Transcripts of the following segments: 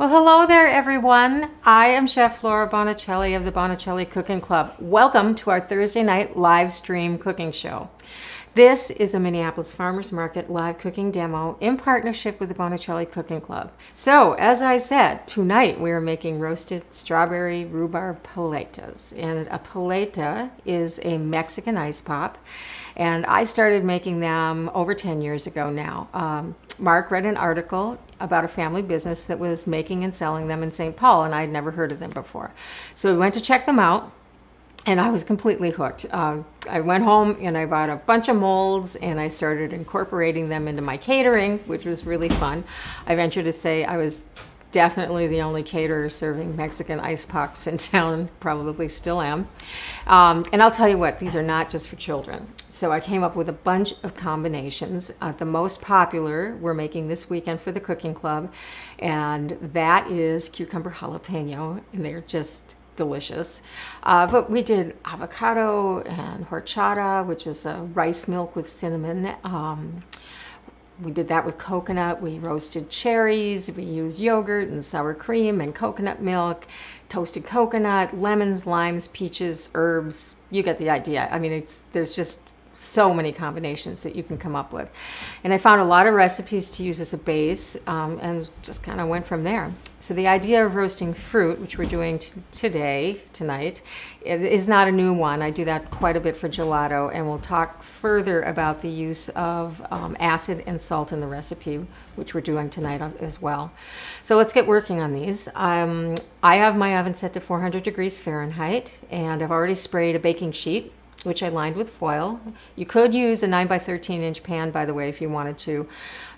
Well, hello there, everyone. I am Chef Laura Bonicelli of the Bonicelli Cooking Club. Welcome to our Thursday night live stream cooking show. This is a Minneapolis Farmers Market live cooking demo in partnership with the Bonicelli Cooking Club. So, as I said, tonight we are making roasted strawberry rhubarb paletas. And a paleta is a Mexican ice pop. And I started making them over 10 years ago now. Mark read an article about a family business that was making and selling them in St. Paul, and I had never heard of them before. So we went to check them out, and I was completely hooked. I went home and I bought a bunch of molds, and I started incorporating them into my catering, which was really fun. I venture to say I was definitely the only caterer serving Mexican ice pops in town, probably still am. And I'll tell you what, these are not just for children. So I came up with a bunch of combinations. The most popular we're making this weekend for the cooking club, and that is cucumber jalapeno, and they're just delicious. But we did avocado and horchata, which is rice milk with cinnamon. We did that with coconut. We roasted cherries. We used yogurt and sour cream and coconut milk, toasted coconut, lemons, limes, peaches, herbs. You get the idea. I mean, there's just so many combinations that you can come up with. And I found a lot of recipes to use as a base and just kind of went from there. So the idea of roasting fruit, which we're doing tonight, it is not a new one. I do that quite a bit for gelato, and we'll talk further about the use of acid and salt in the recipe, which we're doing tonight as well. So let's get working on these. I have my oven set to 400 degrees Fahrenheit, and I've already sprayed a baking sheet, which I lined with foil. You could use a 9 by 13 inch pan, by the way, if you wanted to.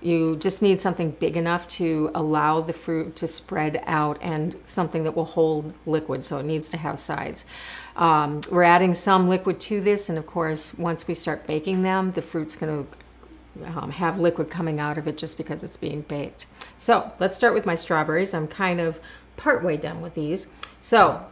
You just need something big enough to allow the fruit to spread out and something that will hold liquid, so it needs to have sides. We're adding some liquid to this, and of course, once we start baking them, the fruit's gonna have liquid coming out of it just because it's being baked. So let's start with my strawberries. I'm kind of partway done with these. So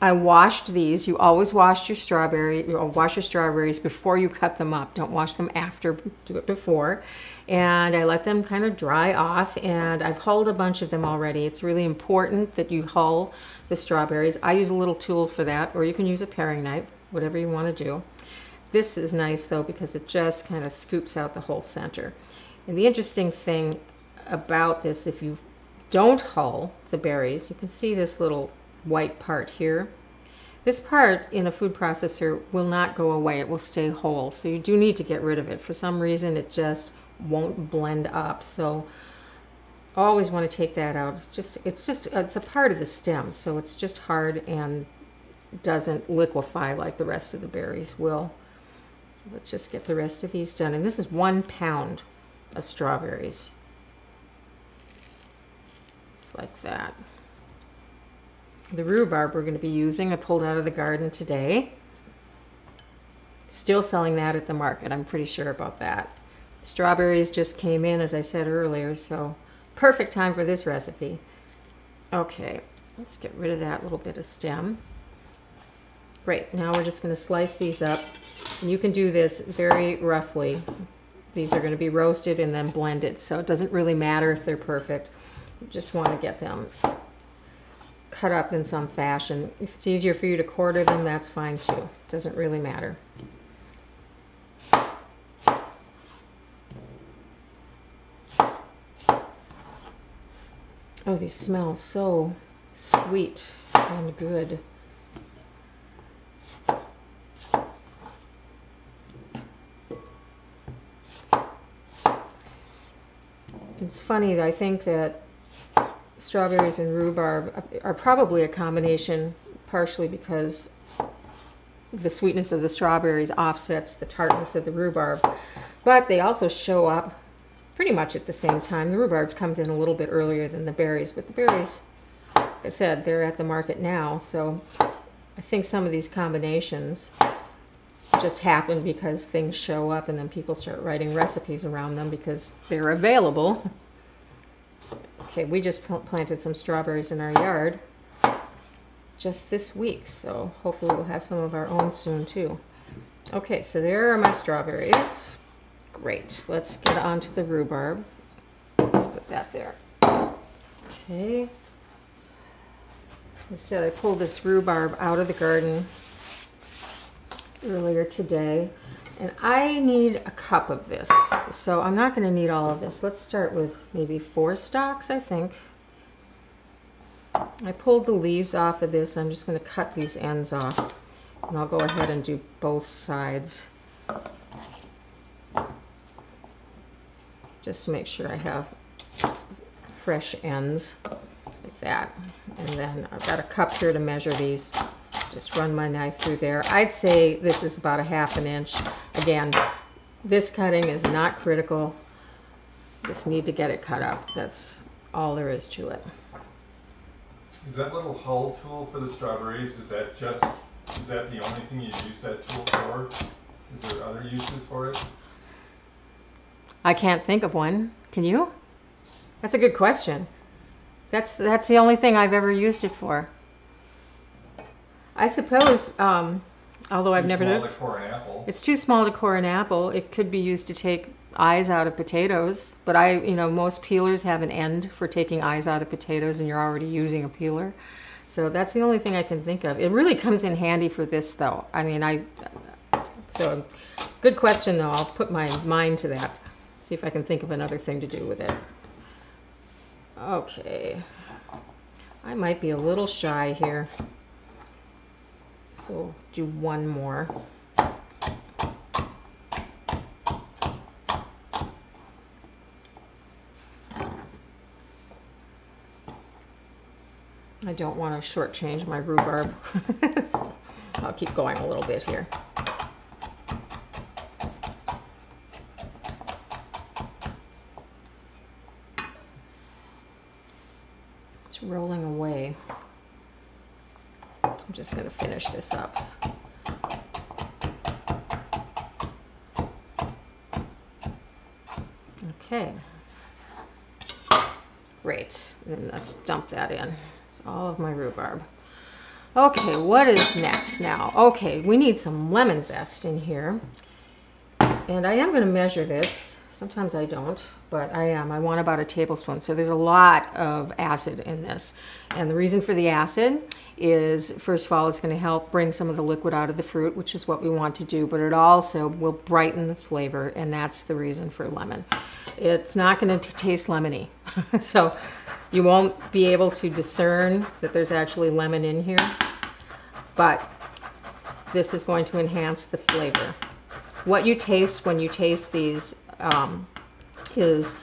I washed these. You always wash your strawberries before you cut them up. Don't wash them after, do it before. And I let them kind of dry off, and I've hulled a bunch of them already. It's really important that you hull the strawberries. I use a little tool for that, or you can use a paring knife, whatever you want to do. This is nice though because it just kind of scoops out the whole center. And the interesting thing about this, if you don't hull the berries, you can see this little white part here. This part in a food processor will not go away. It will stay whole. So you do need to get rid of it. For some reason, it just won't blend up. So always want to take that out. It's a part of the stem. So it's just hard and doesn't liquefy like the rest of the berries will. So let's just get the rest of these done. And this is 1 pound of strawberries. Just like that. The rhubarb we're going to be using, I pulled out of the garden today. Still selling that at the market, I'm pretty sure about that. Strawberries just came in, as I said earlier, so perfect time for this recipe. Okay, let's get rid of that little bit of stem. Great, now we're just going to slice these up. And you can do this very roughly. These are going to be roasted and then blended, so it doesn't really matter if they're perfect. You just want to get them cut up in some fashion. If it's easier for you to quarter them, that's fine too. It doesn't really matter. Oh, these smell so sweet and good. It's funny, I think that strawberries and rhubarb are probably a combination, partially because the sweetness of the strawberries offsets the tartness of the rhubarb, but they also show up pretty much at the same time. The rhubarb comes in a little bit earlier than the berries, but the berries, like I said, they're at the market now, so I think some of these combinations just happen because things show up and then people start writing recipes around them because they're available. Okay, we just planted some strawberries in our yard just this week, so hopefully we'll have some of our own soon too. Okay, so there are my strawberries. Great, let's get on to the rhubarb. Let's put that there. Okay. I said I pulled this rhubarb out of the garden earlier today, and I need a cup of this, so I'm not going to need all of this. Let's start with maybe 4 stalks, I think. I pulled the leaves off of this. I'm just going to cut these ends off, and I'll go ahead and do both sides just to make sure I have fresh ends like that. And then I've got a cup here to measure these. Just run my knife through there. I'd say this is about a 1/2 inch. Again, this cutting is not critical. Just need to get it cut up. That's all there is to it. Is that little hull tool for the strawberries, is that the only thing you use that tool for? Is there other uses for it? I can't think of one. Can you? That's a good question. That's the only thing I've ever used it for. I suppose, although I've never done it. Too small to core an apple. It's too small to core an apple. It could be used to take eyes out of potatoes, but most peelers have an end for taking eyes out of potatoes, and you're already using a peeler. So that's the only thing I can think of. It really comes in handy for this, though. I mean, so good question, though. I'll put my mind to that. See if I can think of another thing to do with it. Okay. I might be a little shy here. So we'll do one more. I don't want to shortchange my rhubarb. I'll keep going a little bit here. It's rolling away. I'm just going to finish this up. Okay. Great. Then let's dump that in. It's all of my rhubarb. Okay, what is next now? Okay, we need some lemon zest in here. And I am going to measure this. Sometimes I don't, but I am. I want about a tablespoon. So there's a lot of acid in this. And the reason for the acid is, first of all, it's going to help bring some of the liquid out of the fruit, which is what we want to do, but it also will brighten the flavor, and that's the reason for lemon. It's not going to taste lemony. So you won't be able to discern that there's actually lemon in here, but this is going to enhance the flavor. What you taste when you taste these is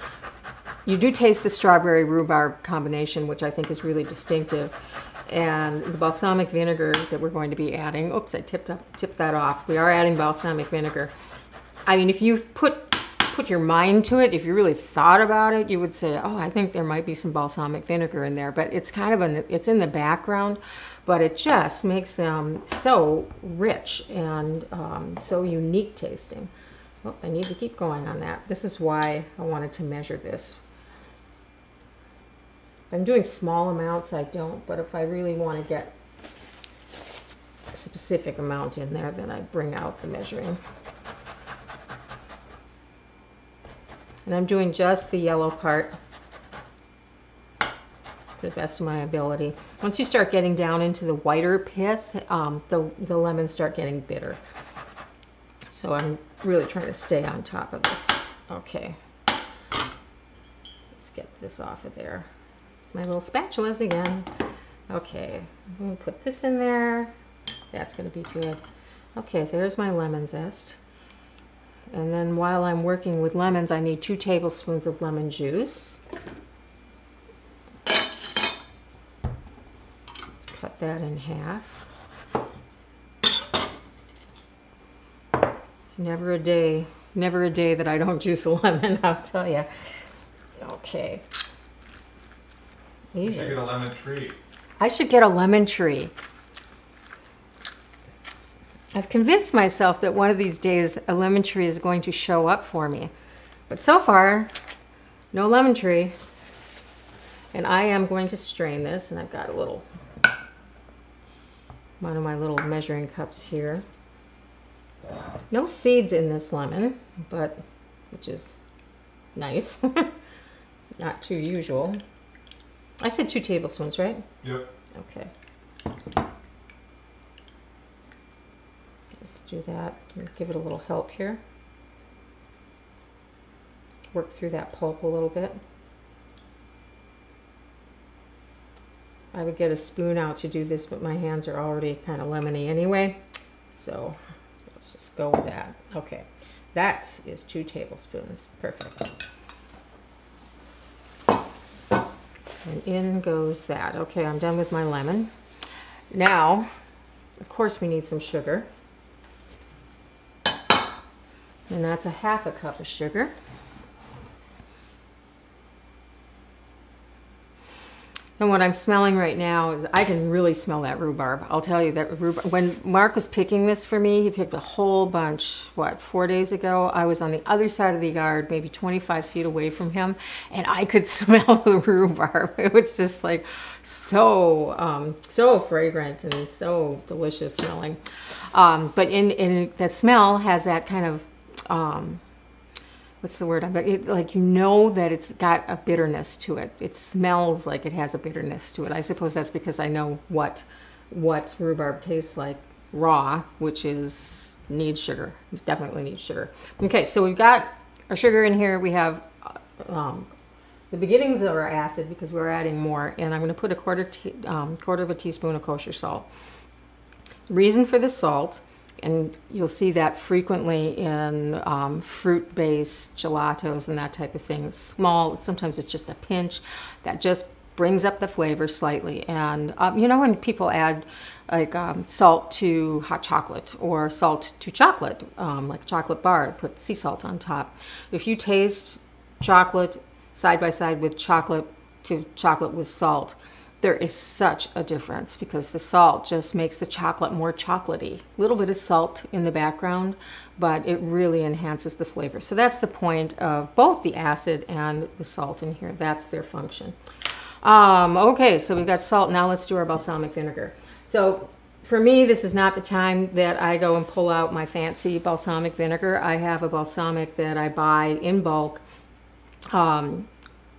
you do taste the strawberry rhubarb combination, which I think is really distinctive, and the balsamic vinegar that we're going to be adding. Oops, I tipped that off. We are adding balsamic vinegar. I mean, if you put your mind to it, if you really thought about it, you would say, oh, I think there might be some balsamic vinegar in there, but it's kind of it's in the background, but it just makes them so rich and so unique tasting. Oh, I need to keep going on that. This is why I wanted to measure this. If I'm doing small amounts, I don't, but if I really want to get a specific amount in there, then I bring out the measuring. And I'm doing just the yellow part to the best of my ability. Once you start getting down into the whiter pith, the lemons start getting bitter. So I'm really trying to stay on top of this. Okay. Let's get this off of there. It's my little spatulas again. Okay, I'm going to put this in there. That's going to be good. Okay, there's my lemon zest. And then while I'm working with lemons, I need 2 tablespoons of lemon juice. Let's cut that in half. It's never a day that I don't juice a lemon, I'll tell you. Okay. You should get a lemon tree. I should get a lemon tree. I've convinced myself that one of these days a lemon tree is going to show up for me. But so far, no lemon tree. And I am going to strain this, and I've got one of my little measuring cups here. No seeds in this lemon, which is nice. Not too usual. I said 2 tablespoons, right? Yep. Okay. Let's do that. Give it a little help here. Work through that pulp a little bit. I would get a spoon out to do this, but my hands are already kind of lemony anyway. So let's just go with that. Okay, that is 2 tablespoons. Perfect. And in goes that. Okay, I'm done with my lemon. Now, of course, we need some sugar. And that's a 1/2 cup of sugar. And what I'm smelling right now is I can really smell that rhubarb. I'll tell you that rhubarb. When Mark was picking this for me, he picked a whole bunch, what, 4 days ago? I was on the other side of the yard, maybe 25 feet away from him, and I could smell the rhubarb. It was just like so fragrant and so delicious smelling. But in the smell has that kind of, what's the word? Like, you know that it's got a bitterness to it. It smells like it has a bitterness to it. I suppose that's because I know what rhubarb tastes like raw, which is needs sugar. It definitely needs sugar. Okay, so we've got our sugar in here. We have the beginnings of our acid because we're adding more, and I'm going to put a quarter of a teaspoon of kosher salt. The reason for the salt, and you'll see that frequently in fruit-based gelatos and that type of thing. Small, sometimes it's just a pinch that just brings up the flavor slightly. And you know, when people add like salt to hot chocolate or salt to chocolate, like a chocolate bar, put sea salt on top. If you taste chocolate side by side with chocolate to chocolate with salt, there is such a difference because the salt just makes the chocolate more chocolatey. A little bit of salt in the background, but it really enhances the flavor. So that's the point of both the acid and the salt in here. That's their function. Okay, so we've got salt. Now let's do our balsamic vinegar. So for me, this is not the time that I go and pull out my fancy balsamic vinegar. I have a balsamic that I buy in bulk.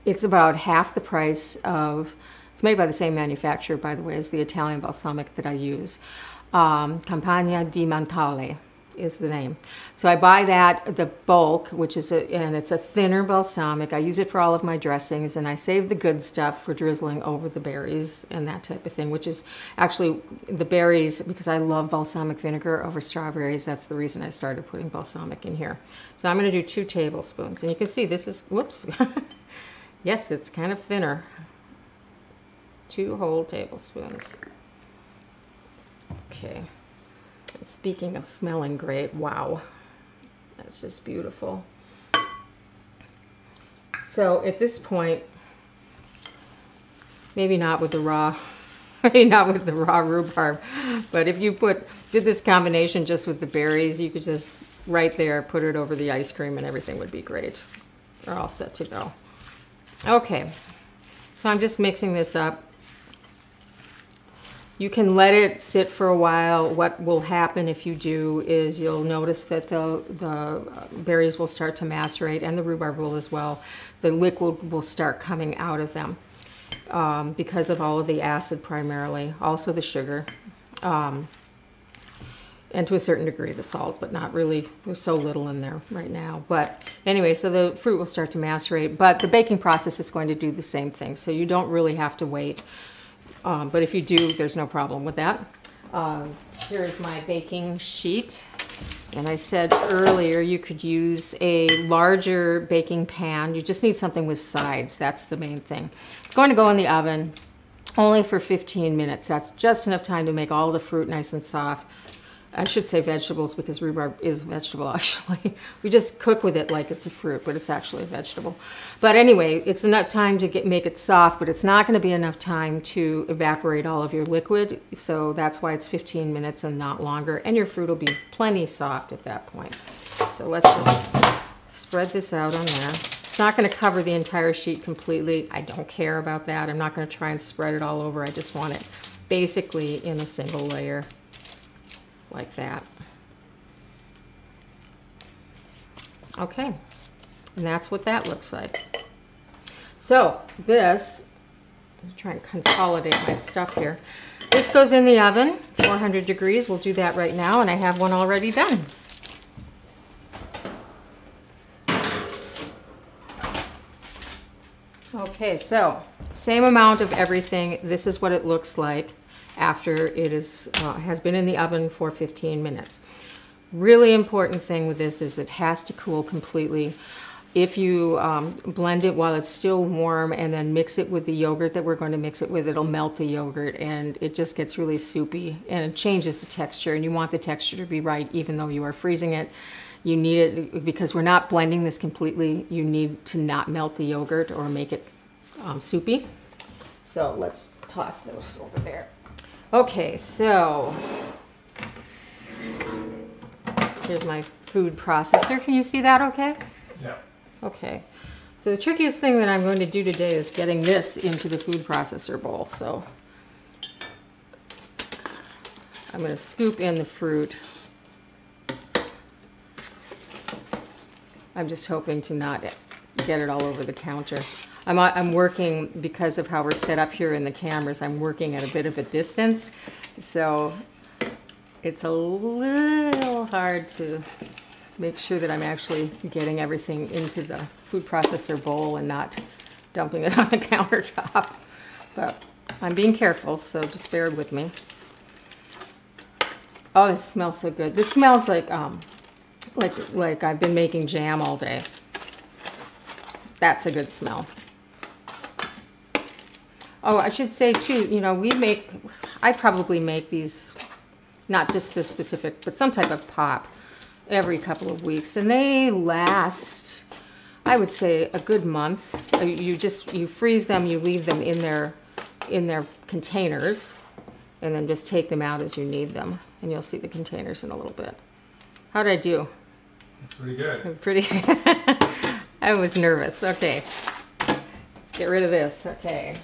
It's about half the price of, it's made by the same manufacturer, by the way, as the Italian balsamic that I use. Campagna di Montale is the name. So I buy that, the bulk, which is and it's a thinner balsamic. I use it for all of my dressings, and I save the good stuff for drizzling over the berries and that type of thing, which is actually the berries, because I love balsamic vinegar over strawberries. That's the reason I started putting balsamic in here. So I'm going to do 2 tablespoons, and you can see this is, whoops, yes, it's kind of thinner. 2 whole tablespoons. Okay. And speaking of smelling great, wow, that's just beautiful. So at this point, maybe not with the raw, maybe not with the raw rhubarb, but if you did this combination just with the berries, you could just right there put it over the ice cream and everything would be great. We're all set to go. Okay, so I'm just mixing this up. You can let it sit for a while. What will happen if you do is you'll notice that the berries will start to macerate, and the rhubarb will as well. The liquid will start coming out of them because of all of the acid primarily, also the sugar, and to a certain degree the salt, but not really. There's so little in there right now. But anyway, so the fruit will start to macerate, but the baking process is going to do the same thing, so you don't really have to wait. But if you do, there's no problem with that. Here is my baking sheet. And I said earlier you could use a larger baking pan. You just need something with sides. That's the main thing. It's going to go in the oven only for 15 minutes. That's just enough time to make all the fruit nice and soft. I should say vegetables because rhubarb is vegetable actually. We just cook with it like it's a fruit, but it's actually a vegetable. But anyway, it's enough time to make it soft, but it's not going to be enough time to evaporate all of your liquid. So that's why it's 15 minutes and not longer. And your fruit will be plenty soft at that point. So let's just spread this out on there. It's not going to cover the entire sheet completely. I don't care about that. I'm not going to try and spread it all over. I just want it basically in a single layer. Like that. Okay, and that's what that looks like. So this, try and consolidate my stuff here. This goes in the oven, 400 degrees. We'll do that right now, and I have one already done. Okay, so same amount of everything. This is what it looks like after it is has been in the oven for 15 minutes. Really important thing with this is it has to cool completely. If you blend it while it's still warm and then mix it with the yogurt that we're going to mix it with, it'll melt the yogurt and it just gets really soupy and it changes the texture, and you want the texture to be right even though you are freezing it. You need it, because we're not blending this completely, you need to not melt the yogurt or make it soupy. So let's toss those over there. Okay, so here's my food processor. Can you see that okay? Yeah. Okay, so the trickiest thing that I'm going to do today is getting this into the food processor bowl. So I'm going to scoop in the fruit. I'm just hoping to not get it all over the counter. I'm working, because of how we're set up here in the cameras, I'm working at a bit of a distance. So it's a little hard to make sure that I'm actually getting everything into the food processor bowl and not dumping it on the countertop. But I'm being careful, so just bear with me. Oh, this smells so good. This smells like I've been making jam all day. That's a good smell. Oh, I should say too, you know, I probably make these, not just this specific, but some type of pop every couple of weeks, and they last, I would say, a good month. You freeze them, you leave them in their containers, and then just take them out as you need them, and you'll see the containers in a little bit. How did I do? Pretty good. Pretty. I was nervous. Okay, let's get rid of this. Okay.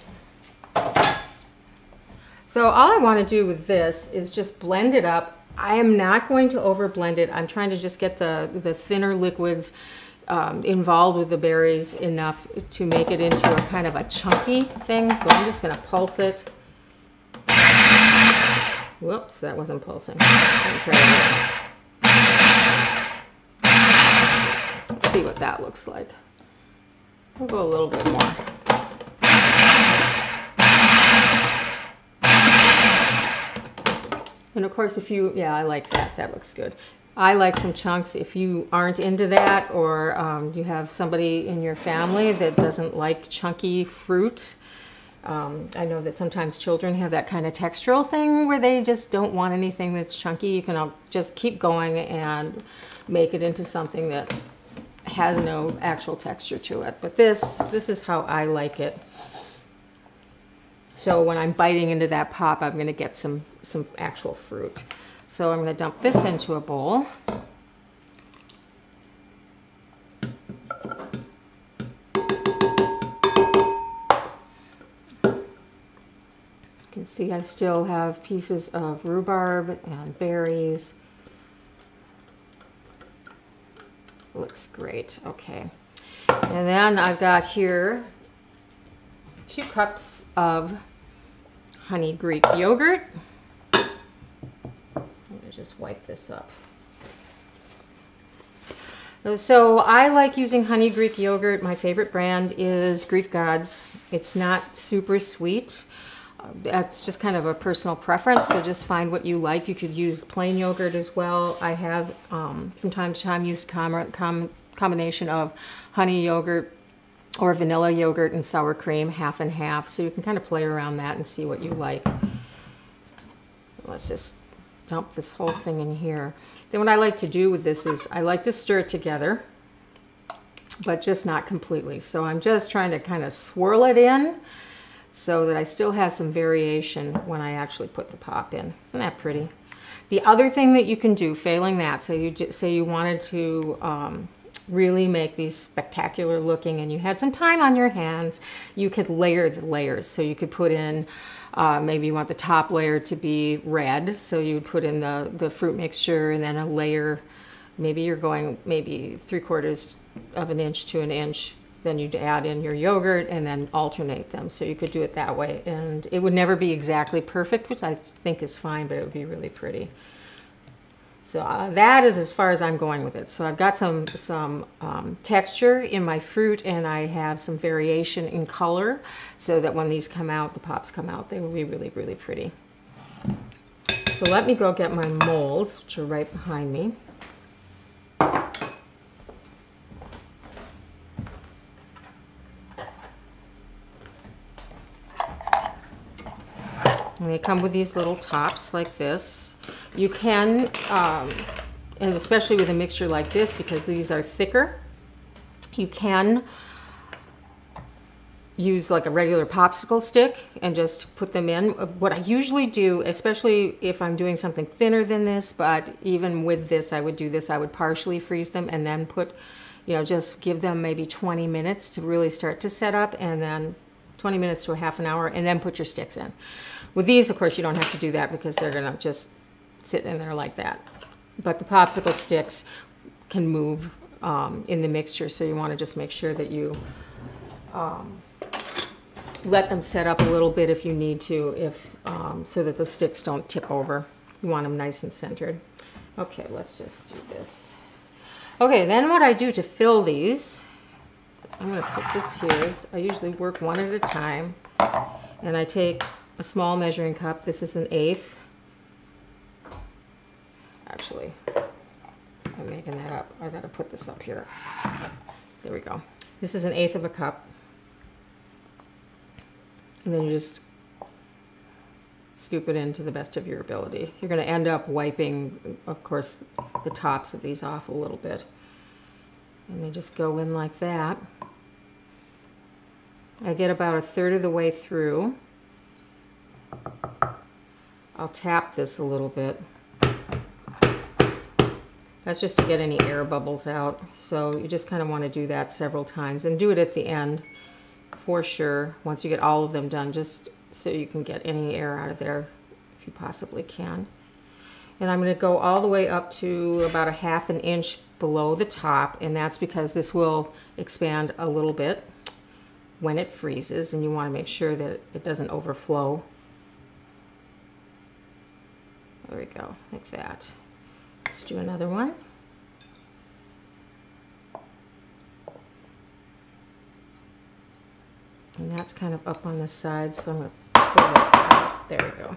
So all I want to do with this is just blend it up. I am not going to over blend it. I'm trying to just get the thinner liquids involved with the berries enough to make it into a kind of a chunky thing. So I'm just going to pulse it. Whoops, that wasn't pulsing. Try Let's see what that looks like. We'll go a little bit more. And of course, yeah, I like that. That looks good. I like some chunks. If you aren't into that, or you have somebody in your family that doesn't like chunky fruit, I know that sometimes children have that kind of textural thing where they just don't want anything that's chunky. You can just keep going and make it into something that has no actual texture to it. But this is how I like it. So when I'm biting into that pop, I'm going to get some actual fruit. So I'm going to dump this into a bowl. You can see I still have pieces of rhubarb and berries. Looks great. Okay. And then I've got here 2 cups of honey Greek yogurt. I'm going to just wipe this up. So I like using honey Greek yogurt. My favorite brand is Greek Gods. It's not super sweet. That's just kind of a personal preference, so just find what you like. You could use plain yogurt as well. I have, from time to time, used a combination of honey yogurt or vanilla yogurt and sour cream, half and half, so you can kind of play around that and see what you like. Let's just dump this whole thing in here. Then what I like to do with this is I like to stir it together, but just not completely. So I'm just trying to kind of swirl it in so that I still have some variation when I actually put the pop in. Isn't that pretty? The other thing that you can do, failing that, so you say you wanted to really make these spectacular looking and you had some time on your hands, you could layer the layers. So you could put in, maybe you want the top layer to be red, so you would put in the fruit mixture and then a layer, maybe you're going maybe 3/4 of an inch to an inch then you'd add in your yogurt and then alternate them. So you could do it that way. And it would never be exactly perfect, which I think is fine, but it would be really pretty. So that is as far as I'm going with it. So I've got some texture in my fruit, and I have some variation in color so that when these come out, the pops come out, they will be really, really pretty. So let me go get my molds, which are right behind me. And they come with these little tops like this. You can, and especially with a mixture like this, because these are thicker, you can use like a regular popsicle stick and just put them in. What I usually do, especially if I'm doing something thinner than this, but even with this, I would do this, I would partially freeze them and then put, you know, just give them maybe 20 minutes to really start to set up, and then 20 minutes to a half an hour, and then put your sticks in. With these, of course, you don't have to do that because they're gonna just sit in there like that. But the popsicle sticks can move in the mixture, so you wanna just make sure that you let them set up a little bit if you need to, so that the sticks don't tip over. You want them nice and centered. Okay, let's just do this. Okay, then what I do to fill these, so I'm gonna put this here. I usually work one at a time, and I take a small measuring cup. This is an 1/8. Actually, I'm making that up. I gotta put this up here. There we go. This is an 1/8 of a cup. And then you just scoop it in to the best of your ability. You're gonna end up wiping, of course, the tops of these off a little bit. And they just go in like that. I get about 1/3 of the way through. I'll tap this a little bit. That's just to get any air bubbles out. So you just kind of want to do that several times, and do it at the end for sure once you get all of them done, just so you can get any air out of there if you possibly can. And I'm going to go all the way up to about 1/2 inch below the top, and that's because this will expand a little bit when it freezes, and you want to make sure that it doesn't overflow. There we go, like that. Let's do another one. And that's kind of up on the side, so I'm going to pull it out. There we go.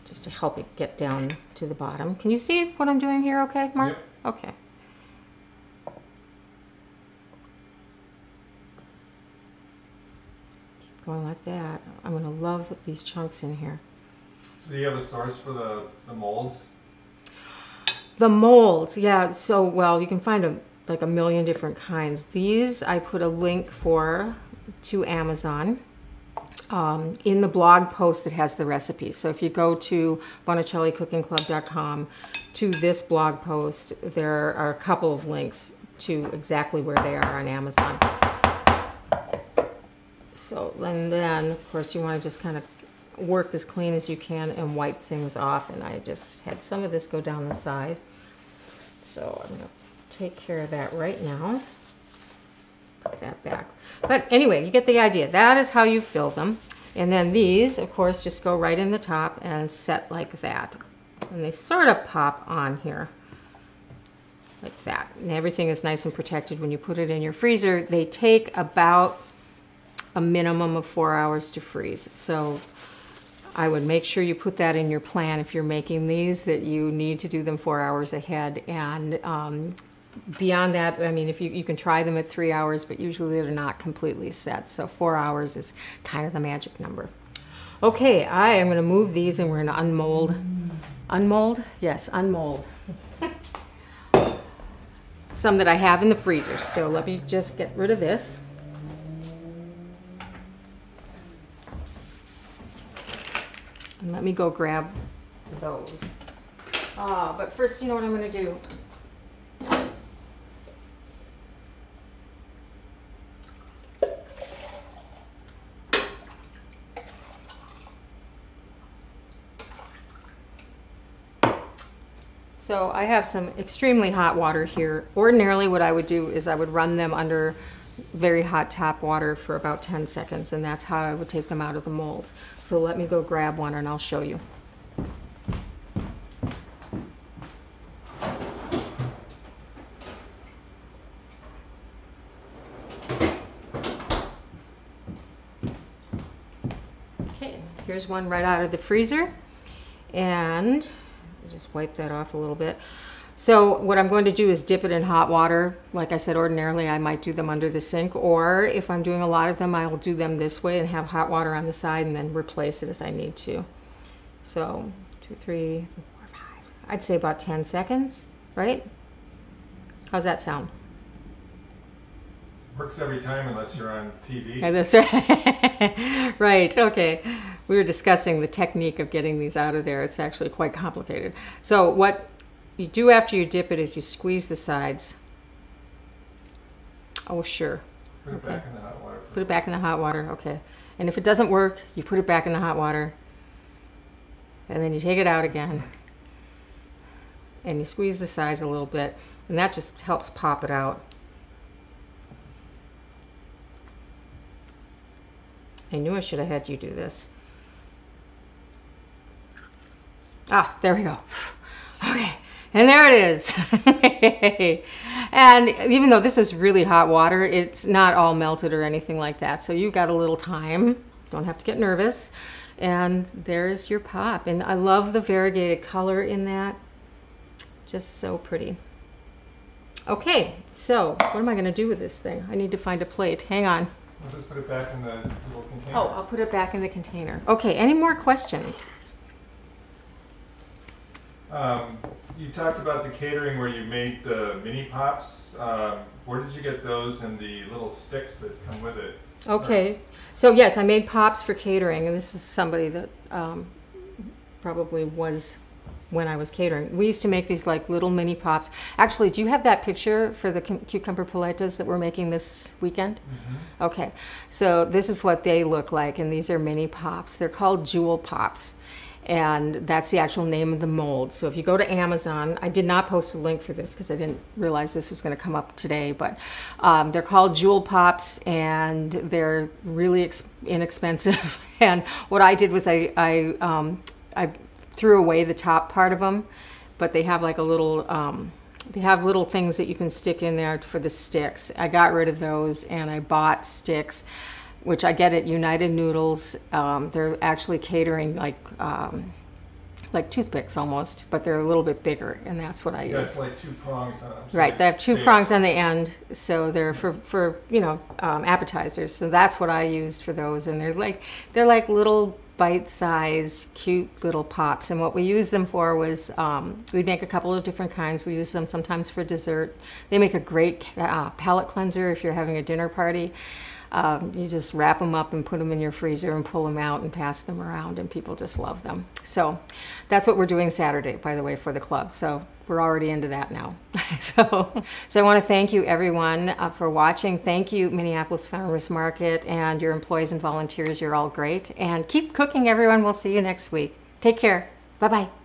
Just to help it get down to the bottom. Can you see what I'm doing here okay, Mark? Yep. Okay. Keep going like that. I'm going to love these chunks in here. So do you have a source for the molds? The molds, yeah. So, well, you can find like a million different kinds. These I put a link for to Amazon in the blog post that has the recipe. So if you go to bonicellicookingclub.com to this blog post, there are a couple of links to exactly where they are on Amazon. So, and then of course you want to just kind of work as clean as you can and wipe things off, and I just had some of this go down the side, so I'm going to take care of that right now. Put that back. But anyway, you get the idea. That is how you fill them. And then these, of course, just go right in the top and set like that. And they sort of pop on here like that. And everything is nice and protected when you put it in your freezer. They take about a minimum of 4 hours to freeze. So I would make sure you put that in your plan if you're making these, that you need to do them 4 hours ahead. And beyond that, I mean, if you can try them at 3 hours, but usually they're not completely set. So 4 hours is kind of the magic number. Okay, I am going to move these and we're going to unmold. Unmold? Yes, unmold. Some that I have in the freezer. So let me just get rid of this. And let me go grab those. But first, you know what I'm going to do? So I have some extremely hot water here. Ordinarily what I would do is I would run them under very hot tap water for about 10 seconds, and that's how I would take them out of the molds. So let me go grab one and I'll show you. Okay, here's one right out of the freezer, and just wipe that off a little bit. So what I'm going to do is dip it in hot water. Like I said, ordinarily I might do them under the sink, or if I'm doing a lot of them, I'll do them this way and have hot water on the side and then replace it as I need to. So 2, 3, 4, 5. I'd say about 10 seconds, right? How's that sound? Works every time unless you're on TV. Yeah, that's right. Right, okay. We were discussing the technique of getting these out of there. It's actually quite complicated. So what you do after you dip it is you squeeze the sides. Oh, sure. Put it back in the hot water. Put it back in the hot water, okay. And if it doesn't work, you put it back in the hot water. And then you take it out again. And you squeeze the sides a little bit. And that just helps pop it out. I knew I should have had you do this. Ah, there we go. Okay, and there it is. And even though this is really hot water, it's not all melted or anything like that. So you've got a little time. Don't have to get nervous. And there's your pop. And I love the variegated color in that. Just so pretty. Okay, so what am I going to do with this thing? I need to find a plate. Hang on. I'll just put it back in the little container. Oh, I'll put it back in the container. Okay, any more questions? You talked about the catering where you made the mini pops. Where did you get those and the little sticks that come with it? Okay, so yes, I made pops for catering, and this is somebody that probably was when I was catering. We used to make these like little mini pops. Actually, do you have that picture for the cucumber paletas that we're making this weekend? Mm-hmm. Okay, so this is what they look like, and these are mini pops. They're called jewel pops, and that's the actual name of the mold. So if you go to Amazon, I did not post a link for this because I didn't realize this was going to come up today, but they're called jewel pops, and they're really inexpensive. And what I did was I threw away the top part of them, but they have like a little, they have little things that you can stick in there for the sticks. I got rid of those and I bought sticks, which I get at United Noodles. They're actually catering like toothpicks almost, but they're a little bit bigger, and that's what I use. That's like 2 prongs on them. So right, they have 2 prongs on the end, so they're for you know, appetizers. So that's what I used for those, and they're like little bite-sized, cute little pops. And what we used them for was we'd make a couple of different kinds. We use them sometimes for dessert. They make a great palate cleanser if you're having a dinner party. You just wrap them up and put them in your freezer and pull them out and pass them around, and people just love them. So that's what we're doing Saturday, by the way, for the club. So we're already into that now. So I want to thank you, everyone, for watching. Thank you, Minneapolis Farmers Market, and your employees and volunteers. You're all great. And keep cooking, everyone. We'll see you next week. Take care. Bye-bye.